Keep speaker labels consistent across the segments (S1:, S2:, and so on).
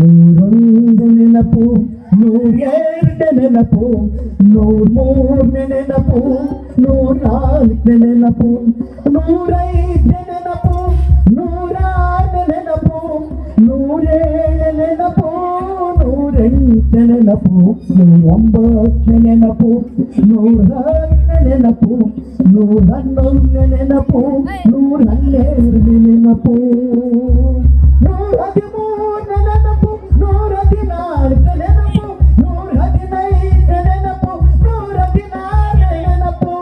S1: ನೂರೊಂದು ನೆನಪು, ನೂರೆರಡು ನೆನಪು, ನೂರ್ಮೂರನೇ ನೆನಪು, 104ನೇ ನೆನಪು, 105ನೇ ನೆನಪು, 106ನೇ ನೆನಪು, 107ನೇ ನೆನಪು, 108ನೇ ನೆನಪು, 109ನೇ ನೆನಪು, 110ನೇ ನೆನಪು, 111ನೇ ನೆನಪು, 112ನೇ ನೆನಪು, 113ನೇ ನೆನಪು, 114ನೇ ನೆನಪು, 115ನೇ ನೆನಪು, 116ನೇ ನೆನಪು, 117ನೇ ನೆನಪು, 118ನೇ ನೆನಪು, 119ನೇ ನೆನಪು, 120ನೇ ನೆನಪು,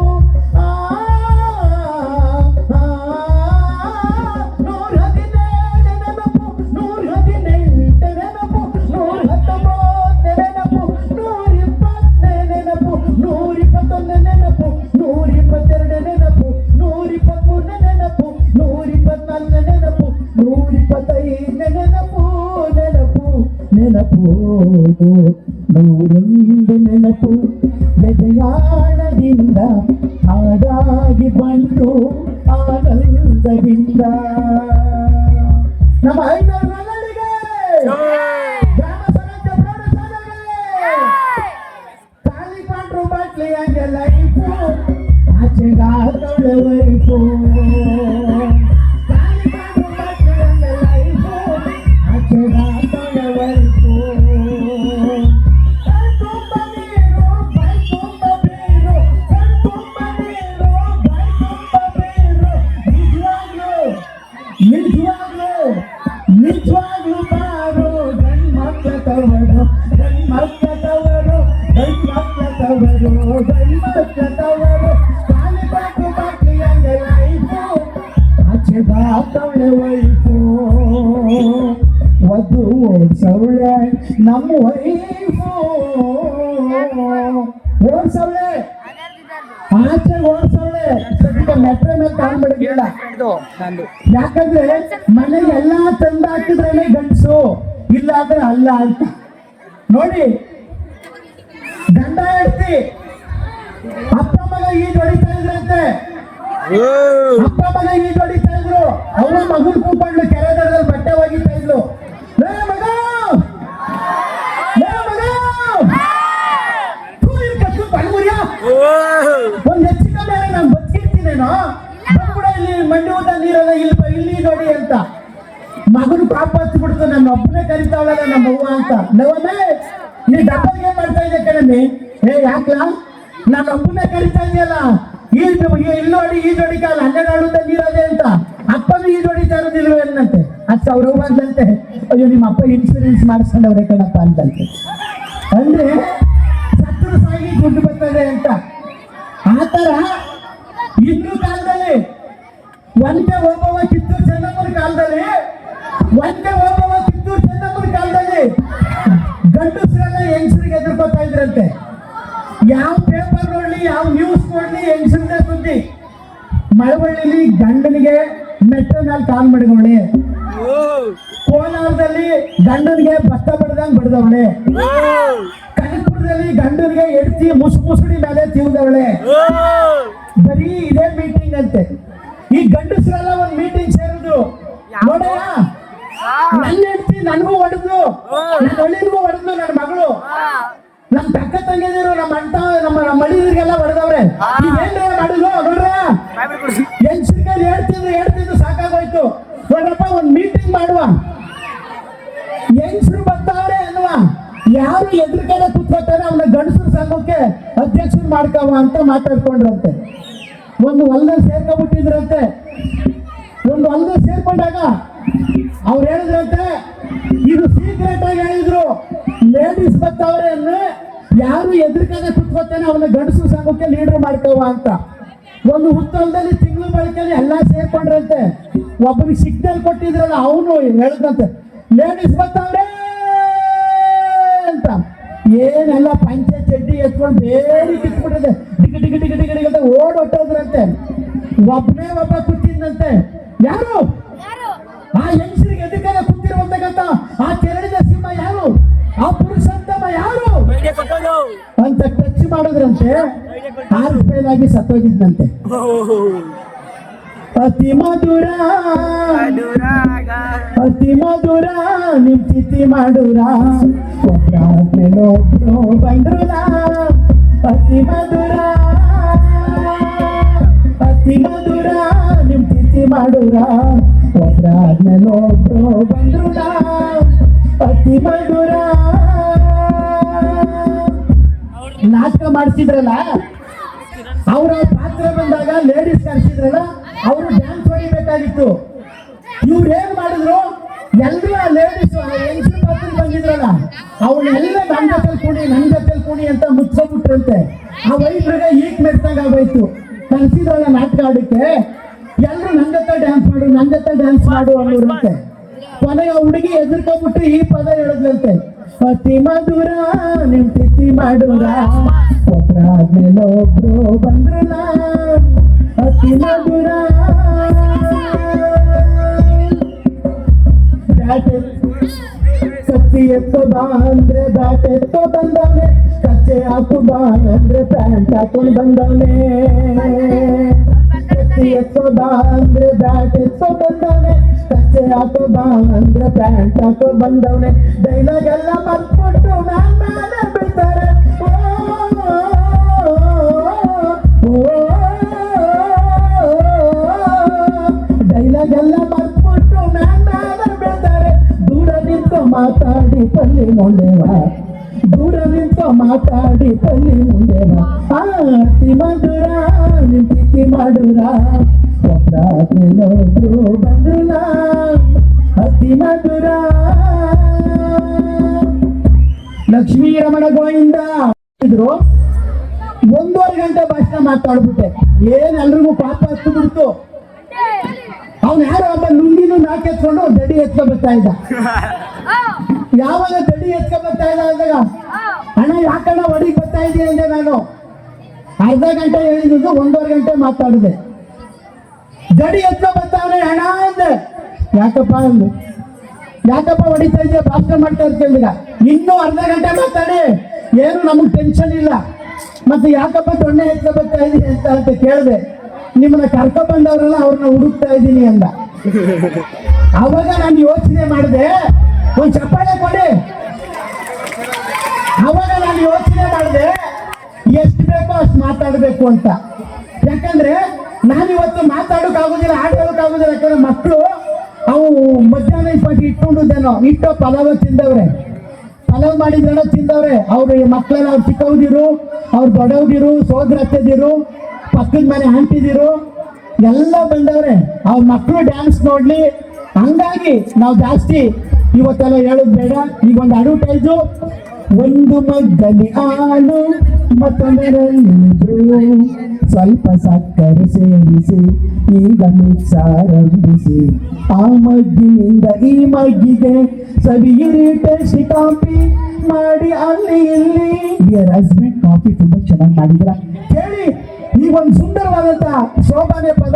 S1: 121ನೇ ನೆನಪು, 122ನೇ ನೆನಪು, 123ನೇ ನೆನಪು, 124ನೇ ನೆನಪು, 125ನೇ ನೆನಪು, ನೆನಪು 101 ನೆನಪು ಬೆದೆಯಾಳದಿಂದ ಹಾಡಾಗಿ ಬಂತು ಆನಂದದಿಂದ. ನಮ್ಮ ಐನೂರು ಮಕ್ಕಳಿಗೆ ಗ್ರಾಮ ಸ್ವರಾಜ್ಯ ಪ್ರೌಢಶಾಲೆಗೆ ತಾಲಿಪಾಂಡ್ರು ಬಾಟ್ಲಿ ಹಂಗೆ ಲೈಫು ಆಚೆಗಾದೊಳೆ ವೈಫು, ತಾಲಿಪಾಂಡ್ರು ಬಾಟ್ಲಿ ಹಂಗೆ ಲೈಫು ಆಚೆಗಾದೊಳೆ ವೈಫು. ನಿಜವಾಗ್ಲೂ ಬಾರು ಗಂಡ್ಮಕ್ಳ ತವರು, ಗಂಡ್ಮಕ್ಳ ತವರು, ಗಂಡ್ಮಕ್ಳ ತವರು, ಗಂಡ್ಮಕ್ಳ ತವರು, ತಾಲಿಬಾಟು ಬಾಟ್ಲಿಯಂಗೆ ಲೈಫು ಆಚೆ ಬಾತವಳೆ ವೈಫು. ವಧು ಓಡ್ಸವಳೆ ನಮ್ಮ ವೈಫು, ಓಡ್ಸವಳೆ ಆಚೆ ಓಡ್ಸವಳೆ. ಮೆಟ್ರೋ ಮೇಲೆ ಕಾಣ್ಬಿಡಿಲ್ಲ, ಯಾಕಂದ್ರೆ ಮನೆಗೆ ಎಲ್ಲಾ ತಂದು ಹಾಕಿದ್ರೇನೆ ಗಂಡಸು, ಹೌದು ಇಲ್ಲ ಅಂದ್ರೆ ಅಲ್ಲ ಅಂತ ನೋಡಿ. ಗಂಡ ಹೆಂಡತಿ ಅಪ್ಪ ಮಗ ಈಜು ಹೊಡಿತಾ ಇದ್ರಂತೆ. ಅಪ್ಪ ಮಗ ಈಜು ಹೊಡಿತಾ ಇದ್ರು. ಅವರ ಮಗನ್ ಕೂತ್ಕೊಂಡು ಕೆರೆ ದಡದಲ್ಲಿ ಬಟ್ಟೆ ಒಗಿತಾ ಇದ್ಲು. ಲೇ ಮಗ, ಲೇ ಮಗ, ಕತ್ತು ಬಣ್ಮುರಿಯ ಒಂದ್ ಹೆಚ್ಚಿನ ಮೇಲೆ ನಾನು ಬದುಕಿರ್ತೀನೇನೋ, ಬಂದ್ಬಿಡ ಇಲ್ಲಿ ಮಂಡಿ ಊಟ ನೀರಲ್ಲ, ಇಲ್ಲಿ ನೋಡಿ ಅಂತ. ಮಗನು ಪಾಪ ಹಚ್ಚಿಬಿಡ್ತು, ನನ್ನ ಒಬ್ಬನೇ ಕರಿತಾವಳಲ್ಲ ನಮ್ಮ ಅವ್ವ ಅಂತ. ನವನೇ ನೀ ಡಬ್ಬಲ್ ಏನ್ ಮಾಡ್ತಾ ಇದ್ದೆ ಕಣಮ್ಮಿ? ಯಾಕಲ ನನ್ನ ಒಬ್ಬನೇ ಕರಿತಾ ಇದೆಯಲ್ಲ, ಇಲ್ಲಿ ನೋಡಿ ಈ ಜೋಡಿಕಲ್ಲ 12 ಆಡುತ್ತ ನೀರದೆ ಅಂತ. ಅಪ್ಪನು ಈ ಜೋಡಿತಾ ಇರೋದಿಲ್ವ ಏನಂತೆ. ಅದು ಅವ್ರ ಬಂದಂತೆ, ಅಯ್ಯೋ ನಿಮ್ಮ ಅಪ್ಪ ಇನ್ಶೂರೆನ್ಸ್ ಮಾಡಿಸ್ಕೊಂಡವ್ರೆ ಕಣಪ್ಪ ಅಂತಂತೆ. ಅಂದ್ರೆ ಸತ್ರು ಸಾಗಿ ದುಡ್ಡು ಬರ್ತದೆ ಅಂತ. ಆತರ ಹಿಂದೂ ಕಾಲದಲ್ಲಿ ಒಂದೇ ಒಬ್ಬವ ಕಿತ್ತೂರು ಚೆನ್ನಮ್ಮನ ಕಾಲದಲ್ಲಿ, ಒಂದೇ ಒಬ್ಬವ ಕಿತ್ತೂರು ಚೆನ್ನಮ್ಮನ ಕಾಲದಲ್ಲಿ ಗಂಡಸರೆಲ್ಲ ಹೆಂಗಸರಿಗೆ ಎದುರ್ಕೋತಾ ಇದ್ರಂತೆ. ಯಾವ ಪೇಪರ್ ನೋಡ್ಲಿ, ಯಾವ ನ್ಯೂಸ್ ನೋಡ್ಲಿ, ಹೆಂಗಸರದೇ ಸುದ್ದಿ. ಮಳವಳ್ಳಿಲಿ ಗಂಡನಿಗೆ ಮೆಟ್ರೋನಲ್ಲಿ ಕಾಲ್ ಮಡಗವಳೆ, ಕೋಲಾರದಲ್ಲಿ ಗಂಡನಿಗೆ ಭತ್ತ ಬಡ್ದಂಗ್ ಬಡ್ದವಳೆ, ಕನಕಪುರದಲ್ಲಿ ಗಂಡನಿಗೆ ಎಡ್ತಿ ಮುಸುಡಿ ಮೇಲೆ ತಿವಿದವಳೆ. ಬರೀ ಇದೇ ಮೀಟಿಂಗ್ ಅಂತೆ. ಈ ಗಂಡಸರೆಲ್ಲ ಒಂದ್ ಮೀಟಿಂಗ್ ಸೇರಿದ್ರು. ನೋಡಯ್ಯ, ನನ್ನ ಹೆಂಡತಿ ನನಗೂ ಹೊಡೆದ್ಲು, ನನ್ನ ಹಳ್ಳಿಗೂ ಹೊಡೆದ್ಲು, ನನ್ನ ಮಗಳು, ನಮ್ ತಕ್ಕ ತಂಗಿದಿರು, ನಮ್ಮ ಅಂಟ ನಮ್ಮ ಮಳಿದಿರಿಗೆಲ್ಲ ಹೊಡೆದವ್ರೆ. ಏನ್ ಮಾಡಿದ್ರು ನೋಡ್ರ, ಹೆಂಗಸರಿಗೆ ಹೇಳ್ತಿದ್ರು ಸಾಕಾಗೋಯ್ತು. ನೋಡ್ರಪ್ಪ, ಒಂದ್ ಮೀಟಿಂಗ್ ಮಾಡುವ, ಹೆಂಗಸರು ಬರ್ತಾವ್ರೆ ಅನ್ನುವ, ಯಾರು ಎದುರುಗಡೆ ಕೂತ್ಕೊತಾರೆ ಅವನ ಗಂಡಸರು ಸಂಘಕ್ಕೆ ಅಧ್ಯಕ್ಷರು ಮಾಡ್ಕವ ಅಂತ ಮಾತಾಡ್ಕೊಂಡ್ರಂತೆ. ಒಂದು ಹೊಲದಲ್ಲಿ ಸೇರ್ಕೊಂಡ್ಬಿಟ್ಟಿದ್ರಂತೆ. ಒಂದು ಹೊಲದಲ್ಲಿ ಸೇರ್ಕೊಂಡಾಗ ಅವ್ರು ಹೇಳಿದ್ರಂತೆ, ಇದು ಸೀಕ್ರೆಟ್ ಆಗಿ ಹೇಳಿದ್ರು, ಲೇಡೀಸ್ ಬರ್ತಾವ್ರೆ ಅಂದ್ರೆ ಯಾರು ಎದುರುಗಡೆ ಕುತ್ಕೋತಾನೆ ಅವನ ಗಂಡಸರು ಸಂಘಕ್ಕೆ ಲೀಡರ್ ಮಾಡ್ಕವ ಅಂತ. ಒಂದು ಹುತ್ತಲದಲ್ಲಿ ತಿಂಗಳು ಬಳಕೆಯಲ್ಲಿ ಎಲ್ಲಾ ಸೇರ್ಕೊಂಡ್ರಂತೆ. ಒಬ್ಬನಿಗೆ ಸಿಗ್ನಲ್ ಕೊಟ್ಟಿದ್ರಲ್ಲ, ಅವನು ಹೇಳಿದಂತೆ, ಲೇಡೀಸ್ ಬರ್ತಾವ್ರೆ ಅಂತ. ಏನೆಲ್ಲ ಪಂಚೆ ಚಡ್ಡಿ ಎತ್ಕೊಂಡು ಬೇರೆ ಕಿತ್ಬಿಟ್ಟಿದೆ, ಡಿಗ ಡಿಗ ಡಿಗ ಡಿಗ ಡಿಗ ಅಂತ ಓಡ್ ಹೊಟ್ಟೋದ್ರಂತೆ. ಒಬ್ಬನೇ ಒಬ್ಬ ಕೂತಿದ್ದಂತೆ. ಯಾರು ಆ ಹೆಂಗಸರಿಗೆ ಎದುರುಗಡೆ ಕೂತಿರುವಂತಕ್ಕಂಥ ಆ ಕೆರಳಿದ ಸಿಂಹ ಯಾರು, ಆ ಪುರುಷೋತ್ತಮ ಯಾರು ಅಂತ ಟಚ್ ಮಾಡಿದ್ರಂತೆ. ಹಾರ್ಟ್ ಫೇಲ್ ಆಗಿ ಸತ್ತೋಗಿದ್ದಂತೆ. ಅತಿ ಮಧುರ ಅತಿ ಮಧುರ ನಿಮ್ ತಿಥಿ ಮಾಡುರ, ಒಬ್ರು ಬಂದ್ರುಲ. ಅತಿ ಮಧುರ ಅತಿ ಮಧುರ ನಿಮ್ ತಿಥಿ ಮಾಡುರ, ಒಬ್ರು ಬಂದ್ರುಲ. ಅತಿ ಮಧುರ ನಾಟಕ ಮಾಡಿಸಿದ್ರಲ್ಲ, ಅವರ ಪಾತ್ರ ಬಂದಾಗ ಲೇಡೀಸ್ ಕರೆಸಿದ್ರಲ್ಲ, ಅವರು ಡ್ಯಾನ್ಸ್ ಹೊಡಿಬೇಕಾಗಿತ್ತು. ಇವ್ರು ಏನ್ ಮಾಡಿದ್ರು, ಎಲ್ರು ಆ ಲೇಡೀಸ್ ಹೆಂಗಸರು ಪಾತ್ರ ಬಂದಿದ್ರಲ್ಲ, ಅವನ್ನೆಲ್ಲ ನನ್ನ ಜೊತೆ ಕೂಡಿ ಅಂತ ಮುಚ್ಕೊಂಡ್ಬಿಟ್ರಂತೆ. ಆ ವೈದ್ಯರಿಗೆ ಈಕ್ ಮೆಡ್ತಂಗ ಆಗೋಯ್ತು. ಕರೆಸಿದ್ರಲ್ಲ ನಾಟಕ ಆಡಕ್ಕೆ, ಎಲ್ರು ನನ್ನ ಜೊತೆ ಡ್ಯಾನ್ಸ್ ಮಾಡು ಅನ್ನೋರಂತೆ. ಕೊನೆಯ ಹುಡುಗಿ ಎದುರ್ಕೊಂಡ್ಬಿಟ್ಟು ಈ ಪದ ಹೇಳಿದ್ರಂತೆ, ಅತಿ ಮಧುರ ನಿಮ್ ತಿಥಿ ಮಾಡುರ, ಒಬ್ರಾದ್ಮೇಲೆ ಒಬ್ರು ಬಂದ್ರಲ್ಲ. ಅತಿ ಮಧುರ ಕತ್ತಿ ಎತ್ತೋ ಬಾ ಅಂದ್ರೆ ಬ್ಯಾಟ್ ಎತ್ತೋ ಬಂದವನೆ, ಕಚ್ಚೆ ಹಾಕು ಬಾ ಅಂದ್ರೆ ಪ್ಯಾಂಟ್ ಹಾಕೊಂಡು ಬಂದವನೆ. ಕತ್ತಿ ಎತ್ತೋ ಬಾ ಅಂದ್ರೆ ಬ್ಯಾಟ್ ಎತ್ತೋ ಬಂದವನೆ, ಕಚ್ಚೆ ಹಾಕೋ ಬಾ ಅಂದ್ರೆ ಪ್ಯಾಂಟ್ ಹಾಕೋ ಬಂದವನೆ. ಡೈಲಾಗ್ ಎಲ್ಲ ಮರ್ತ್ಬಿಟ್ಟು ಮೇಲೆ ಬಿಡ್ತಾರೆ. ಡೈಲಾಗ್ ಎಲ್ಲ ಮರ್ತ್ಬಿಟ್ಟು ಮೇಲೆ ಬಿಡ್ತಾರೆ. ದೂರ ನಿಂತು ಮಾತಾಡಿ ಪಲ್ಲಿ ಮುಂಡೆವ, ದೂರ ನಿಂತು ಮಾತಾಡಿ ಪಲ್ಲಿ ಮುಂಡೆವ. ಅತಿ ಮಧುರ ನಿಮ್ ತಿಥಿ ಮಾಡುರ, ಒಬ್ರು ಬಂದ್ರಲ್ಲ. ಅತಿ ಮಧುರ. ಲಕ್ಷ್ಮೀ ರಮಣ ಗೋವಿಂದ ಇದ್ರು. 1.5 ಗಂಟೆ ಭಾಷಣ ಮಾತಾಡ್ಬಿಟ್ಟೆ. ಏನ್ ಎಲ್ರಿಗೂ ಪಾಪ ಹತ್ತು ಬಿಡ್ತು. ಅವ್ನು ಯಾರೋ ಒಬ್ಬ ಲುಂಗಿನೂ ನಾಕೆತ್ಕೊಂಡು ದಡಿ ಎತ್ಕೊ ಬರ್ತಾ ಇದ್ದ. ಯಾವಾಗ ದಡಿ ಎತ್ಕೊ ಬರ್ತಾ ಇದ್ದ ಅಂದಾಗ, ಅಣ್ಣ ಯಾಕಣ್ಣ ಹೊಡಿಗೆ ಬರ್ತಾ ಇದೀಯ ಅಂದೆ. ನಾನು ಅರ್ಧ ಗಂಟೆ ಹೇಳಿದ್ದು 1.5 ಗಂಟೆ ಮಾತಾಡಿದೆ. ದಡಿ ಎತ್ಕೊ ಬರ್ತಾವನೆ ಅಣ್ಣ ಅಂದೆ. ಯಾಕಪ್ಪ ಅಂದು, ಯಾಕಪ್ಪ ಹೊಡಿತಾ ಇದೆಯಾ ಭಾಷಣ ಮಾಡ್ತಾ ಇರ್ತೀಯ? ಇನ್ನೂ ಅರ್ಧ ಗಂಟೆ ಮಾತಾಡಿ, ಏನು ನಮಗೆ ಟೆನ್ಷನ್ ಇಲ್ಲ. ಮತ್ತೆ ಯಾಕಪ್ಪ ದೊಣ್ಣೆ ಹೆಚ್ಚ ಬರ್ತಾ ಇದೀನಿ ಅಂತ ಕೇಳಿದೆ. ನಿಮ್ಮನ್ನ ಕರ್ಕೊಂಡ್ ಬಂದವರೆಲ್ಲ ಅವ್ರನ್ನ ಹುಡುಕ್ತಾ ಇದ್ದೀನಿ ಅಂದ. ಅವಾಗ ನಾನು ಯೋಚನೆ ಮಾಡಿದೆ, ಒಂದ್ ಚಪ್ಪಾಳೆ ಕೊಡಿ. ಅವಾಗ ನಾನು ಯೋಚನೆ ಮಾಡಿದೆ, ಎಷ್ಟು ಬೇಕೋ ಅಷ್ಟು ಮಾತಾಡಬೇಕು ಅಂತ. ಯಾಕಂದ್ರೆ ನಾನಿವತ್ತು ಮಾತಾಡೋಕ್ಕಾಗೋದಿಲ್ಲ, ಆಡೋಕ್ಕಾಗೋದಿಲ್ಲ. ಯಾಕಂದ್ರೆ ಮಕ್ಕಳು ಅವು ಮಧ್ಯಾಹ್ನ ಇಟ್ಟು ಪಲಾವ್ ತಿಂದವ್ರೆ, ಪಲಾವ್ ಮಾಡಿದ್ರೆಲ್ಲ ತಿಂದವ್ರೆ. ಅವ್ರ ಮಕ್ಕಳೆಲ್ಲ ಅವ್ರ ಚಿಕ್ಕವ್ದಿರು, ಅವ್ರ ದೊಡ್ಡವ್ದಿರು, ಸೋದರ ಅತ್ತೆದಿರು, ಪಕ್ಕದ ಮನೆ ಆಂಟಿದಿರು ಎಲ್ಲ ಬಂದವ್ರೆ. ಅವ್ರ ಮಕ್ಕಳು ಡ್ಯಾನ್ಸ್ ನೋಡ್ಲಿ. ಹಂಗಾಗಿ ನಾವು ಜಾಸ್ತಿ ಇವತ್ತೆಲ್ಲ ಹೇಳೋದು ಬೇಡ. ಈಗ ಒಂದು ಅಡ್ವರ್ಟೈಸು, ಒಂದು ಮಗ್ಗಲಿ ಹಾಲು ಮತ್ತೊಂದರಲ್ಲಿ ಸ್ವಲ್ಪ ಸಕ್ಕರೆ ಸೇರಿಸಿ ಈಗ ಮಿಕ್ಸ್ ಆರಂಭಿಸಿ, ಆ ಮಗ್ಗಿನಿಂದ ಈ ಮಗ್ಗಿಗೆ ಸವಿಯಿರಿ ಟೇಸ್ಟಿ ಕಾಫಿ ಮಾಡಿ ಅಲ್ಲಿ ಇಲ್ಲಿ. ಡಿಯರ್ ಹಸ್ಬೆಂಡ್, ಕಾಫಿ ತುಂಬಾ ಚೆನ್ನಾಗಿ ಮಾಡಿದ್ರ ಕೇಳಿ. ಈ ಒಂದು ಸುಂದರವಾದಂತ ಶೋಭಾನೆ ಪದ.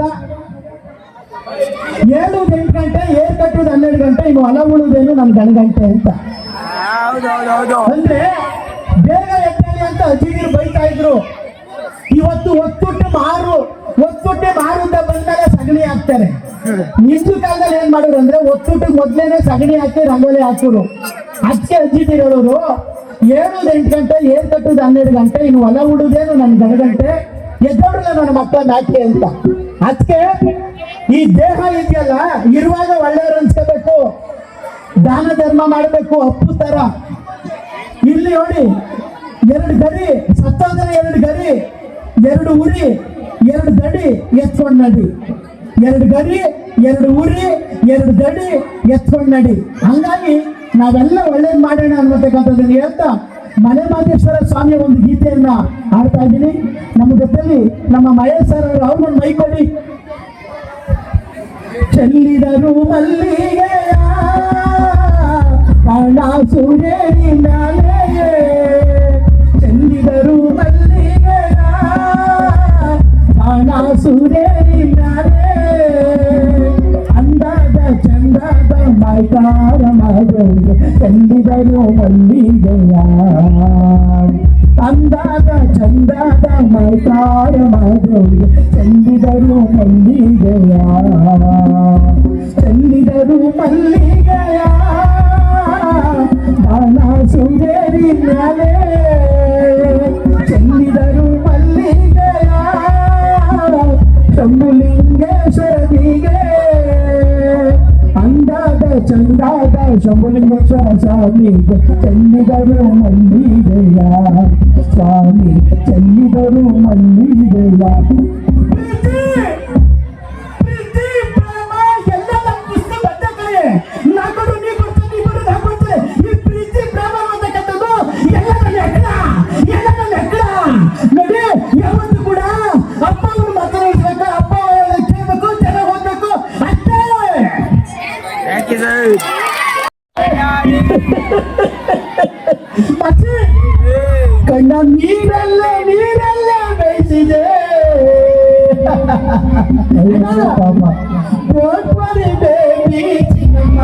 S1: 7-8 ಗಂಟೆ, ಏರ್ ಕಟ್ಟುವುದು 12 ಗಂಟೆ, ಇನ್ನು ಹೊಲ ಉಳುವುದೇನು ನನ್ ಗಂಟೆ ಅಂತ. ಅಂದ್ರೆ ಬೇಗ ಎದ್ದೇಳಿ ಅಂತ ಅಜ್ಜಿಗಿರು ಬೈತಾ ಇದ್ರು. ಇವತ್ತು ಒತ್ತುಟ್ಟೆ ಮಾರುತ್ತ ಬಂದಾಗ ಸಗಣಿ ಹಾಕ್ತಾರೆ. ನಿಜ ಕಾಲದಲ್ಲಿ ಏನ್ ಮಾಡೋರು ಅಂದ್ರೆ ಒತ್ತುಟ್ಟಿಗೆ ಮೊದ್ಲೇನೆ ಸಗಣಿ ಹಾಕಿ ರಂಗೋಲಿ ಹಾಕೋರು. ಅದಕ್ಕೆ ಅಜ್ಜಿಗೆ ಹೇಳೋರು 7-8 ಗಂಟೆ, ಏರ್ ಕಟ್ಟುದು 12 ಗಂಟೆ, ಇನ್ನು ಹೊಲ ಉಡುವುದೇನು ನನ್ ಗಂಟೆ, ಎದ್ದವ್ರಲ್ಲ ನನ್ನ ಮಕ್ಕಳನ್ನ ಹಾಕಿ ಅಂತ. ಅದಕ್ಕೆ ಈ ದೇಹ ಇದೆಯಲ್ಲ, ಇರುವಾಗ ಒಳ್ಳೆಯವ್ರು ಅನ್ಸ್ಕೋಬೇಕು, ದಾನ ಧರ್ಮ ಮಾಡಬೇಕು. ಅಪ್ಪು ತರ ಇಲ್ಲಿ ನೋಡಿ, 2 ಗರಿ ಸತ್ತೋದ್ರೆ 2 ಗರಿ, 2 ಉರಿ, 2 ದಡಿ ಎತ್ಕೊಂಡ್ ನಡಿ. 2 ಗರಿ, 2 ಉರಿ, 2 ದಡಿ ಎತ್ಕೊಂಡ್ ನಡಿ. ಹಂಗಾಗಿ ನಾವೆಲ್ಲ ಒಳ್ಳೇದ್ ಮಾಡೋಣ ಅನ್ನತಕ್ಕಂಥದ್ದನ್ನು ಹೇಳ್ತಾ ಮಲೆ ಮಹದೇಶ್ವರ ಸ್ವಾಮಿಯ ಒಂದು ಗೀತೆಯನ್ನ ಹಾಡ್ತಾ ಇದ್ದೀನಿ. ನಮ್ಮ ಜೊತೆಲಿ ನಮ್ಮ ಮಹೇಶ್ ಸರ್ ಅವರು, ಅವ್ರನ್ನ ಮೈ ಕೊಡಿ. ಚೆಲ್ಲಿದರು ಮಲ್ಲಿಗೆಯ ಕಾಣ ಸೂರ್ಯನಿ ಮ್ಯಾಲೆಯೇ, ಚೆಲ್ಲಿದರು ಮಲ್ಲಿಗೆಯ ಕಾಣ ಸೂರ್ಯನಿ ಮ್ಯಾಲೆ, ಅಂದಾದ ಚಂದದ ಮೈಕಾರ ಮಗಳಿಗೆ ಚೆಲ್ಲಿದರು ಮಲ್ಲಿಗೆಯ, ಅಂದಾದ ಚಂದದ ಮೈಕಾರ ಮಗಳಿಗೆ ಚೆಲ್ಲಿದರು ಮಲ್ಲಿಗೆಯ, ಚೆಲ್ಲಿದರು ಮಲ್ಲಿಗೆಯ ಬಾಣ ಸುಂದರಿ ಮ್ಯಾಲೆ, ಚೆಲ್ಲಿದರು ಮಲ್ಲಿಗೆಯ ಶಂಭುಲಿಂಗೇಶ್ವರನಿಗೆ, ಅಂದಾದ ಚಂದಾದ ಶಂಭುಲಿಂಗೇಶ್ವರ ಸ್ವಾಮಿಗೆ ಚೆಲ್ಲಿದರು ಮಲ್ಲಿಗೆಯ, ಸ್ವಾಮಿ ಚೆಲ್ಲಿದರು ಮಲ್ಲಿಗೆಯ. ಯಾವತ್ತು ಕೂಡ ಅಪ್ಪ ಅವ್ರ ಮಾತಾಡ್ಬೇಕು, ಅಪ್ಪ ಕೇಳಬೇಕು, ಚೆನ್ನಾಗಿ ಓದ್ಬೇಕು ಅಷ್ಟೇ. ಕಣ್ಣ ನೀರಲ್ಲೇ ಬೇಯಿಸಿದೆ ಬೇಬಿ ಚಿನ್ನಮ್ಮ,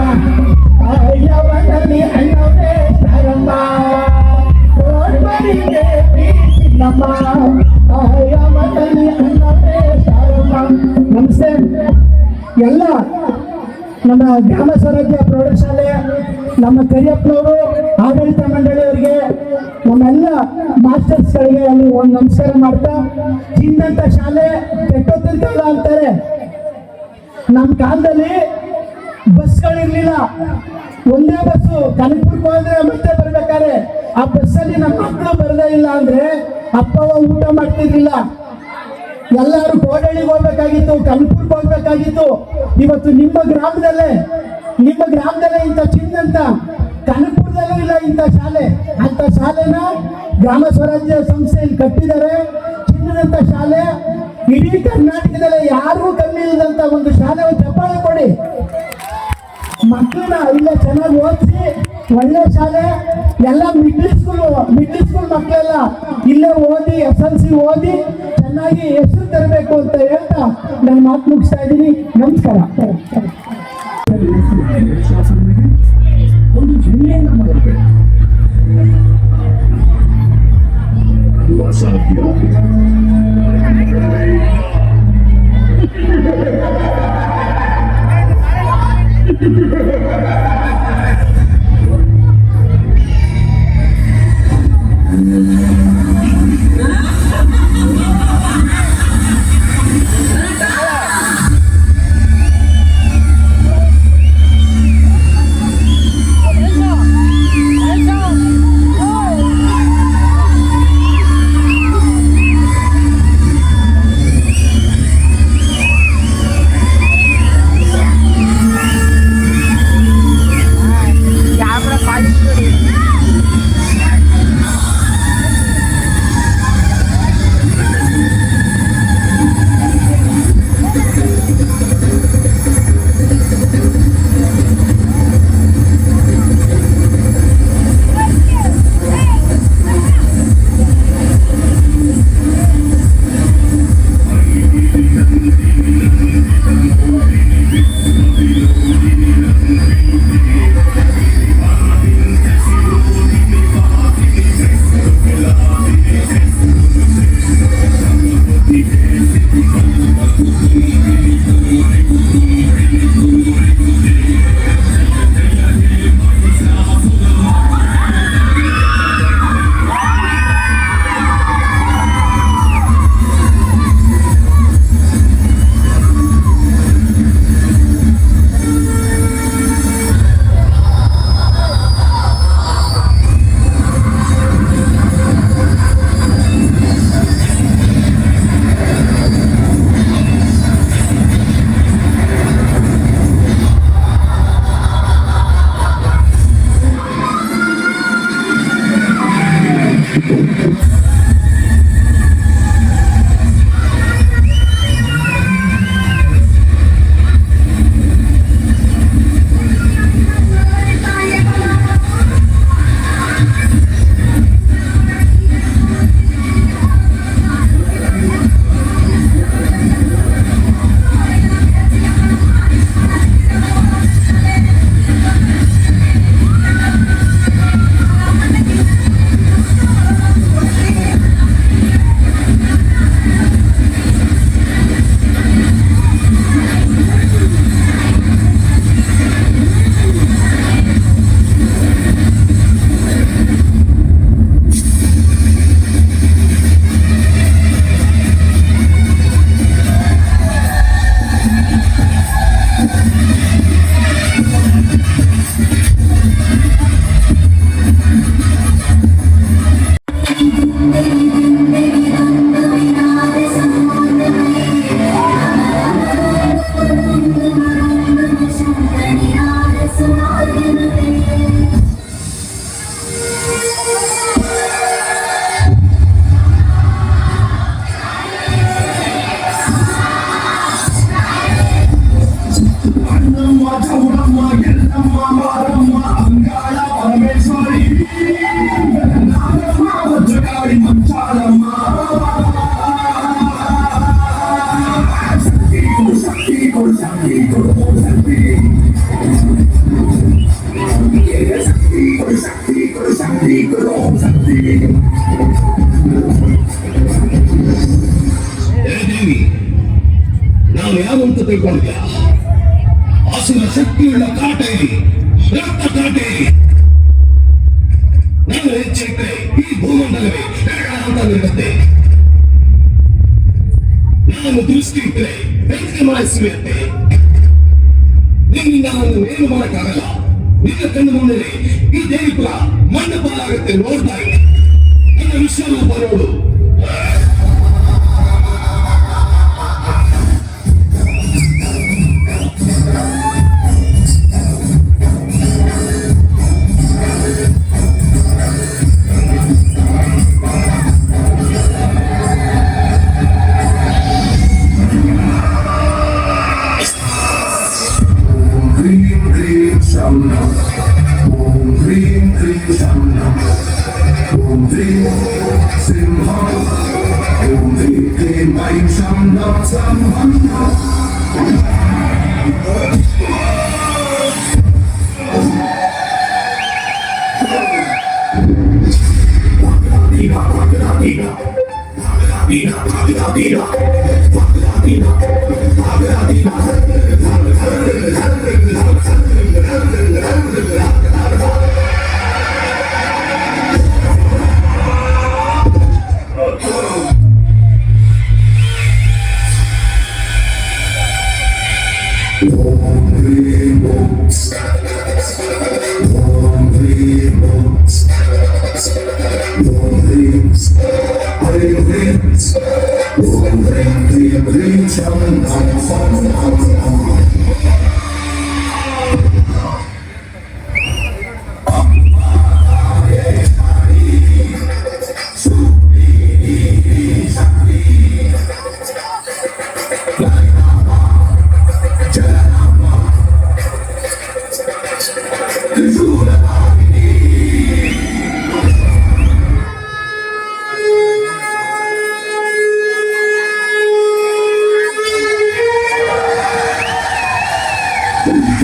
S1: ಯವನಲ್ಲಿ ಅಣ್ಣವೇ ತಾರಮ್ಮ, ಬೇಬಿ ಚಿನ್ನಮ್ಮ, ಯವನಲ್ಲಿ ಅಣ್ಣವೇ ತಾರಮ್ಮ. ನಮಸ್ತೆ ಎಲ್ಲ ನಮ್ಮ ಗ್ರಾಮ ಸ್ವರಾಜ್ಯ ಪ್ರೌಢಶಾಲೆ, ನಮ್ಮ ಕರಿಯಪ್ಪನವರು, ಆಡಳಿತ ಮಂಡಳಿಯವರಿಗೆ, ನಮ್ಮೆಲ್ಲ ಮಾಸ್ಟರ್ಸ್ಗಳಿಗೆ ಅಲ್ಲಿ ಒಂದು ನಮಸ್ಕಾರ ಮಾಡ್ತಾ, ಹಿಂದಂತ ಶಾಲೆ ಕೆಟ್ಟೋತಿರ್ತಾವ ಅಂತಾರೆ. ನಮ್ಮ ಕಾಲದಲ್ಲಿ ಬಸ್ಗಳಿರ್ಲಿಲ್ಲ, ಒಂದೇ ಬಸ್ಸು ಕನಕಪುರಕ್ಕೆ ಹೋದ್ರೆ ಮತ್ತೆ ಬರ್ಬೇಕಾದ್ರೆ ಆ ಬಸ್ಸಲ್ಲಿ ನಮ್ಮ ಮಕ್ಕಳು ಬರದೇ ಇಲ್ಲ ಅಂದ್ರೆ ಅಪ್ಪವ ಊಟ ಮಾಡ್ತಿರ್ಲಿಲ್ಲ. ಎಲ್ಲರೂ ಕೋಡಳ್ಳಿಗೆ ಹೋಗ್ಬೇಕಾಗಿತ್ತು, ಕನಕಪುರಕ್ಕೆ ಹೋಗ್ಬೇಕಾಗಿತ್ತು. ಇವತ್ತು ನಿಮ್ಮ ಗ್ರಾಮದಲ್ಲೇ ಇಂಥ ಚಿನ್ನಂತ ಕನಕಪುರದಲ್ಲೂ ಇಲ್ಲ ಇಂಥ ಶಾಲೆ. ಅಂತ ಶಾಲೆನ ಗ್ರಾಮ ಸ್ವರಾಜ್ಯ ಸಂಸ್ಥೆಯಲ್ಲಿ ಕಟ್ಟಿದ್ದಾರೆ. ಚಿನ್ನದಂತ ಶಾಲೆ ಇಡೀ ಕರ್ನಾಟಕದಲ್ಲಿ ಯಾರಿಗೂ ಕಮ್ಮಿ ಇಲ್ಲದಂತ ಒಂದು ಶಾಲೆ. ಚಪ್ಪಾಳೆ ಕೊಡಿ. ಮಕ್ಕಳನ್ನ ಇಲ್ಲೇ ಚೆನ್ನಾಗಿ ಓದಿಸಿ, ಒಳ್ಳೆ ಶಾಲೆ. ಎಲ್ಲ ಮಿಡ್ಲ್ ಸ್ಕೂಲ್ ಮಕ್ಕಳೆಲ್ಲ ಇಲ್ಲೇ ಓದಿ SLC ಓದಿ ಚೆನ್ನಾಗಿ ಹೆಸರು ತರಬೇಕು ಅಂತ ಹೇಳ್ತಾ ನನ್ನ ಮಾತು ಮುಗಿಸ್ತಾ ಇದ್ದೀನಿ. ನಮಸ್ಕಾರ.
S2: ದೇವಿ, ನಾವು ಯಾವಂತ ತಿಳ್ಕೊಂಡಿದ್ಯಾ? ಹಸುರ ಶಕ್ತಿಯುಳ್ಳ ಕಾಟೇರಿ, ರಕ್ತ ಕಾಟೇರಿ. ನಾನು ಹೆಚ್ಚಿಟ್ಟರೆ ಈ ಭೂಮಂಡಲವೇ ಅಂತ ನಿಲ್ಲುತ್ತೆ. ನಾನು ದೃಷ್ಟಿ ಇಟ್ಟರೆ ಬೆಂಕಿ ಮಾಯಿಸುವಂತೆ. ನಿನ್ನಿಂದ ನಾನು ಏನು ಮಾಡಕ್ಕಾಗಲ್ಲ. ನಿನ್ನ ಕಣ್ಣು ಮುಂದೆ ಈ ದೇವಿ ಕುಲ ಮಣ್ಣು ಪಾಲಾಗುತ್ತೆ. ನೋಡ್ತಾ ಇದೆ ನನ್ನ ವಿಶ್ವರೂಪ ನೋಡು.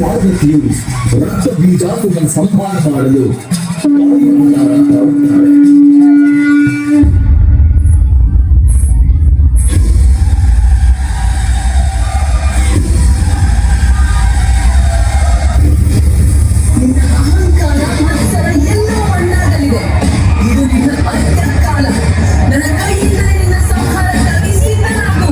S3: ಪಾರ್ವತಿಯು ರಕ್ತ ಬೀಜಾಂಗಗಳ ಸಂಹಾರ ಮಾಡಲು
S4: ಅಹಂಕಾರ ಮತ್ಸರ ಎಲ್ಲೋ ಮಣ್ಣಾಗಲಿದೆ. ಇದು ನಿನ್ನ ಅಂತ್ಯಕಾಲ. ನನ್ನ ಕೈಯಿಂದ ನಿನ್ನ ಸಂಹಾರಕ್ಕಾಗಿ ಸಿದ್ಧನಾಗು.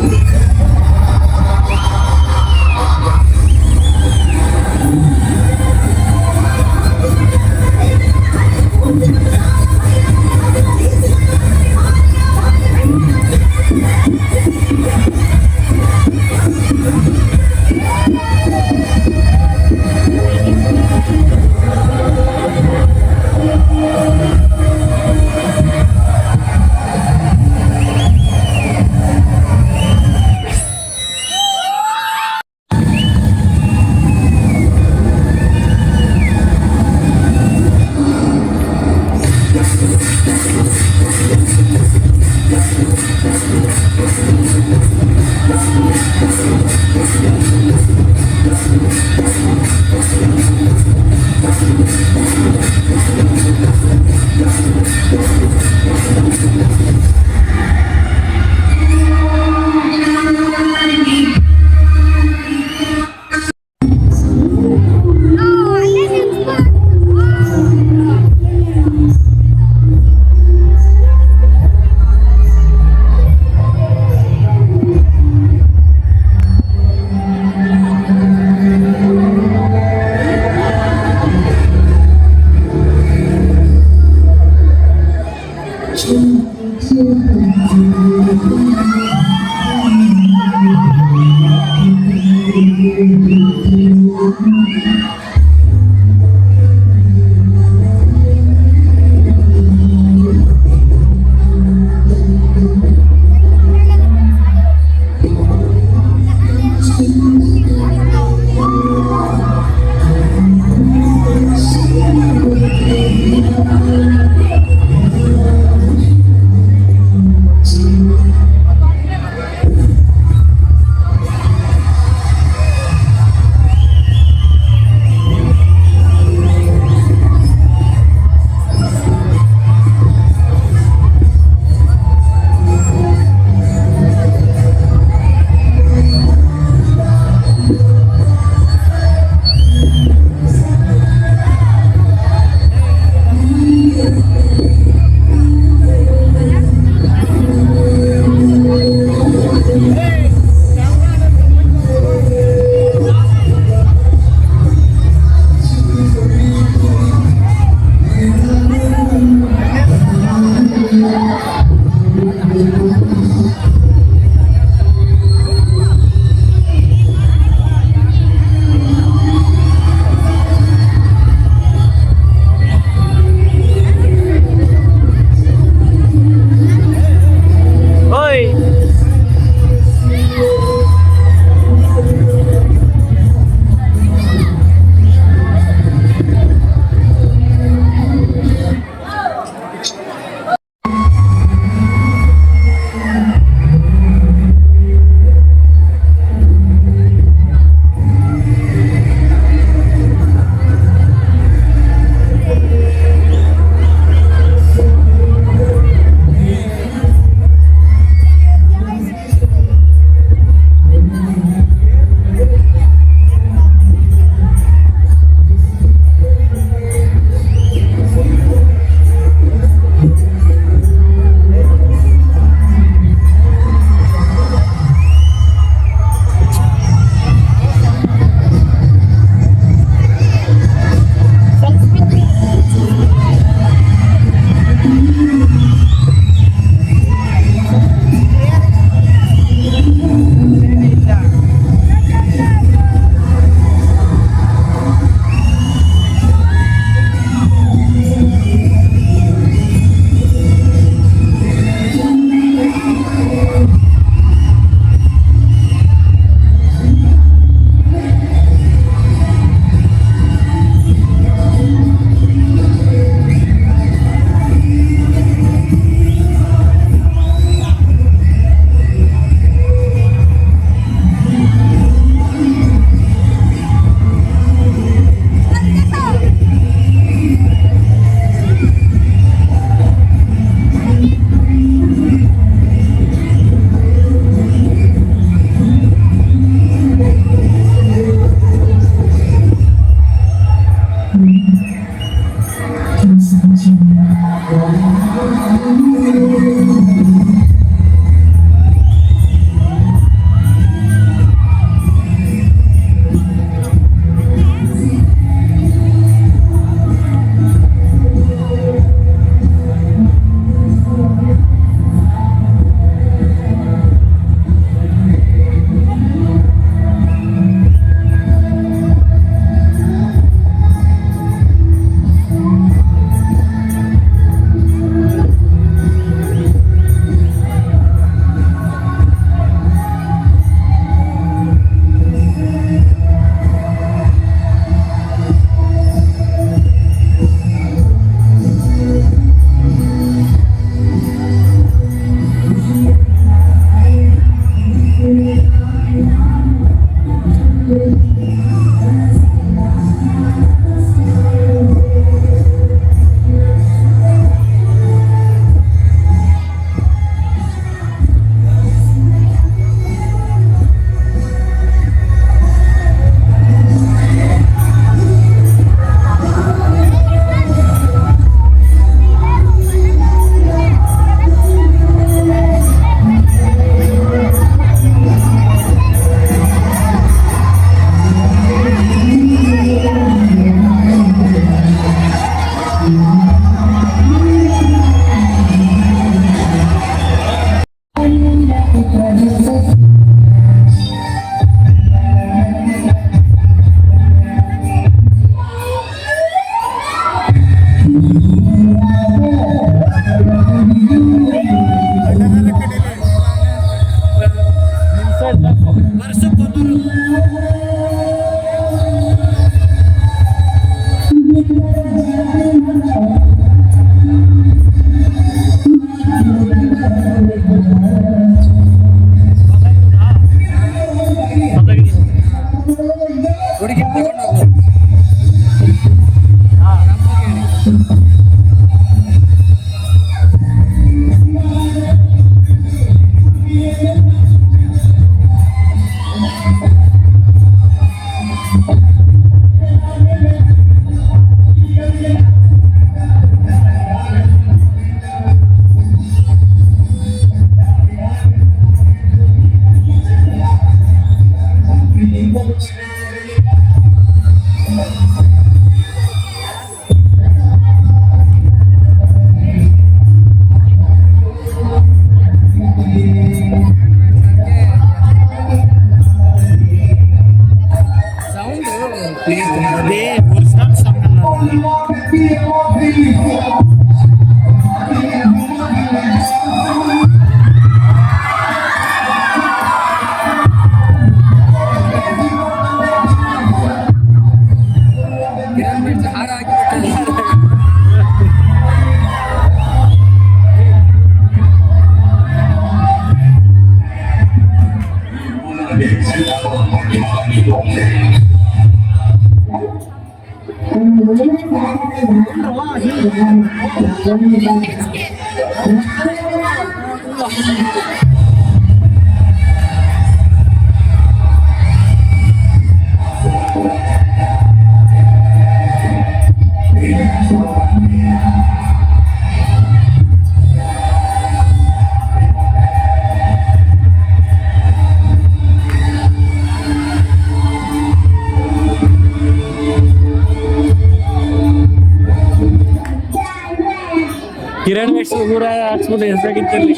S5: ಕಿರಣ್ ಮೆಟ್ಸ್ ಕೂಡ ಹಾಕ್ಸ್ಬೋದು ಹೆಸರಾಗಿತ್ತಲ್ಲಿ.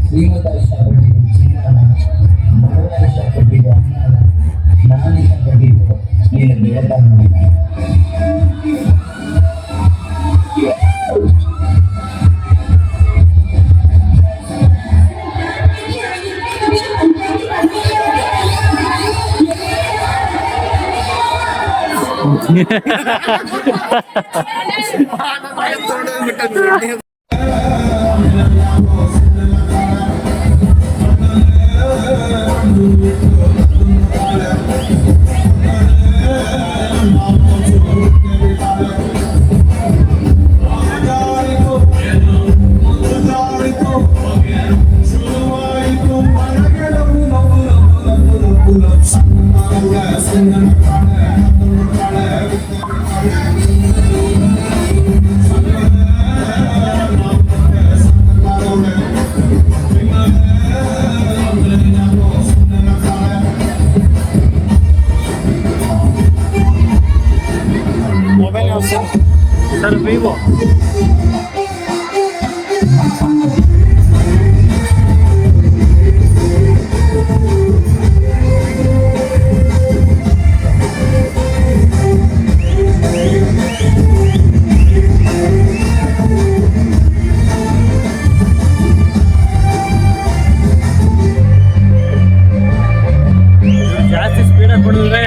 S3: ಶ್ರೀಮಂತ ಇಷ್ಟಪಟ್ಟಿದ್ದು ಚಿನ್ನ, ಬಡವರ ಇಷ್ಟಪಟ್ಟಿದ್ದು ಅನ್ನ, ನಾನು
S5: ಮೊಬೈಲ್ ಸರ್ ವಿವೋ. ಜಾಸ್ತಿ ಸ್ಪೀಡಾಗಿ ಕೊಡಿದ್ರೆ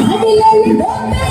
S4: ಅಡಿಲಲ್ಲಿ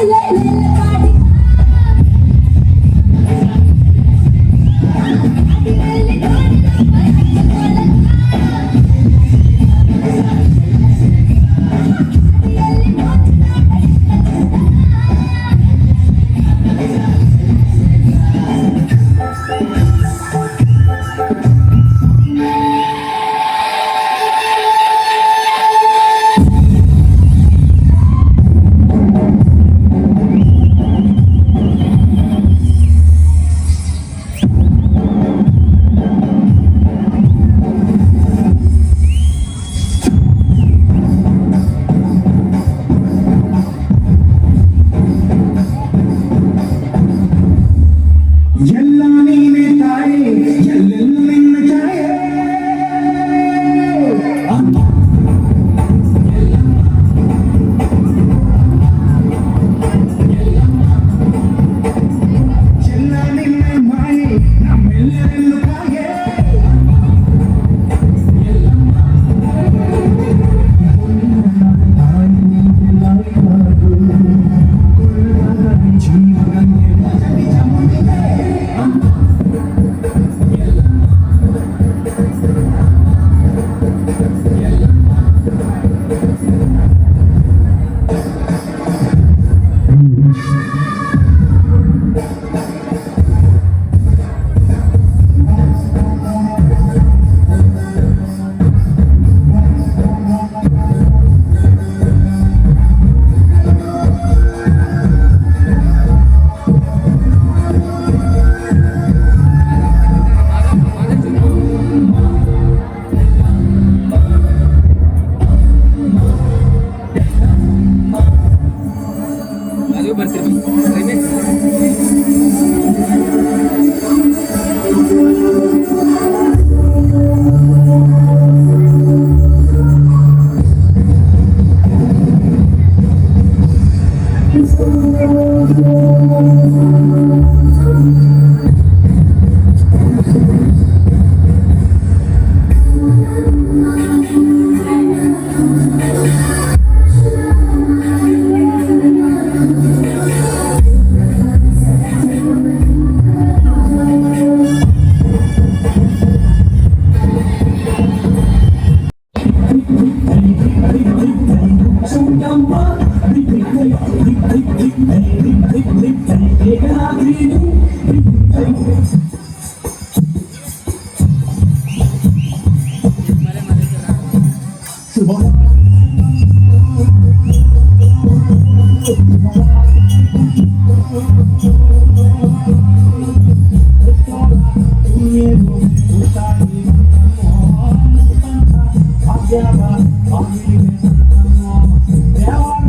S1: Yeah.